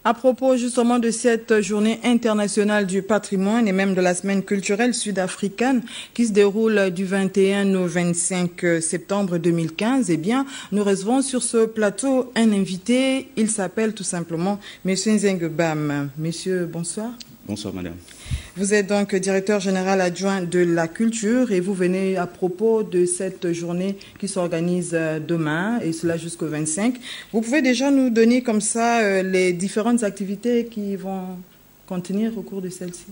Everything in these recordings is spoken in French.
À propos justement de cette journée internationale du patrimoine et même de la semaine culturelle sud-africaine qui se déroule du 21 au 25 septembre 2015, eh bien, nous recevons sur ce plateau un invité. Il s'appelle tout simplement M. Nzengbam. Monsieur, bonsoir. Bonsoir, madame. Vous êtes donc directeur général adjoint de la culture et vous venez à propos de cette journée qui s'organise demain et cela jusqu'au 25. Vous pouvez déjà nous donner comme ça les différentes activités qui vont contenir au cours de celle-ci?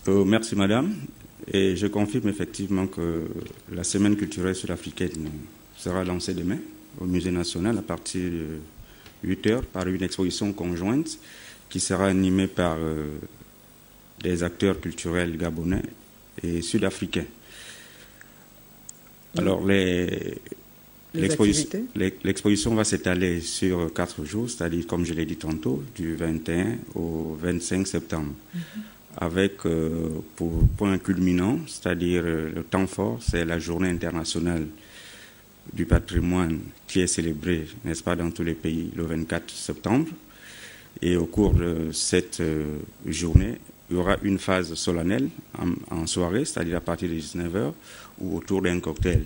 Merci, madame. Et je confirme effectivement que la semaine culturelle sud-africaine sera lancée demain au Musée national à partir de 8 h par une exposition conjointe qui sera animée par des acteurs culturels gabonais et sud-africains. Alors, l'exposition va s'étaler sur 4 jours, c'est-à-dire, comme je l'ai dit tantôt, du 21 au 25 septembre. Avec, pour point culminant, c'est-à-dire le temps fort, c'est la journée internationale du patrimoine qui est célébrée, n'est-ce pas, dans tous les pays, le 24 septembre. Et au cours de cette journée, il y aura une phase solennelle en soirée, c'est-à-dire à partir de 19 h, où autour d'un cocktail,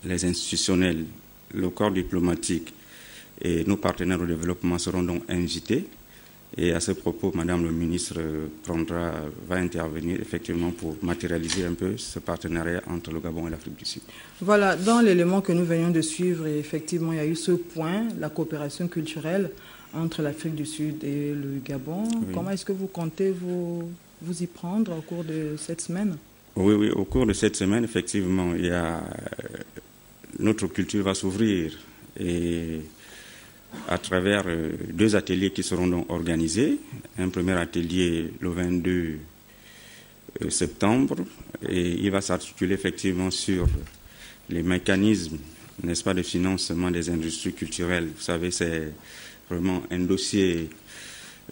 les institutionnels, le corps diplomatique et nos partenaires au développement seront donc invités. Et à ce propos, Madame le ministre va intervenir effectivement pour matérialiser un peu ce partenariat entre le Gabon et l'Afrique du Sud. Voilà, dans l'élément que nous venions de suivre, effectivement, il y a eu ce point, la coopération culturelle entre l'Afrique du Sud et le Gabon. Oui. Comment est-ce que vous comptez vous y prendre au cours de cette semaine? Oui, au cours de cette semaine, effectivement, notre culture va s'ouvrir et à travers 2 ateliers qui seront donc organisés. Un premier atelier le 22 septembre et il va s'articuler effectivement sur les mécanismes, n'est-ce pas, de financement des industries culturelles. Vous savez, c'est vraiment un dossier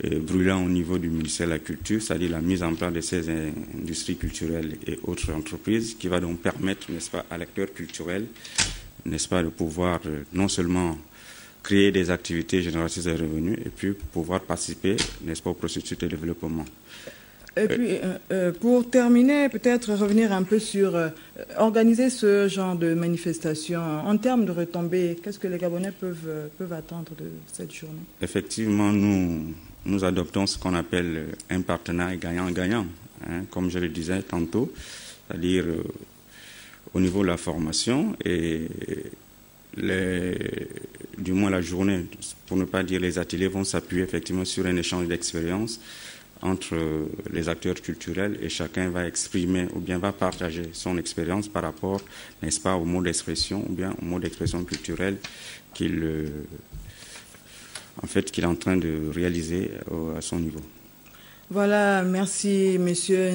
brûlant au niveau du ministère de la Culture, c'est-à-dire la mise en place de ces industries culturelles et autres entreprises qui va donc permettre, n'est-ce pas, à l'acteur culturel, n'est-ce pas, de pouvoir non seulement créer des activités génératrices de revenus et puis pouvoir participer, n'est-ce pas, au processus de développement. Et puis, pour terminer, peut-être revenir un peu sur organiser ce genre de manifestation. En termes de retombées, qu'est-ce que les Gabonais peuvent attendre de cette journée? Effectivement, nous adoptons ce qu'on appelle un partenariat gagnant-gagnant, hein, comme je le disais tantôt, c'est-à-dire au niveau de la formation et du moins la journée, pour ne pas dire les ateliers, vont s'appuyer effectivement sur un échange d'expériences entre les acteurs culturels et chacun va exprimer ou bien va partager son expérience par rapport, n'est-ce pas, au mot d'expression ou bien au mot d'expression culturelle qu'il est en train de réaliser à son niveau. Voilà, merci monsieur.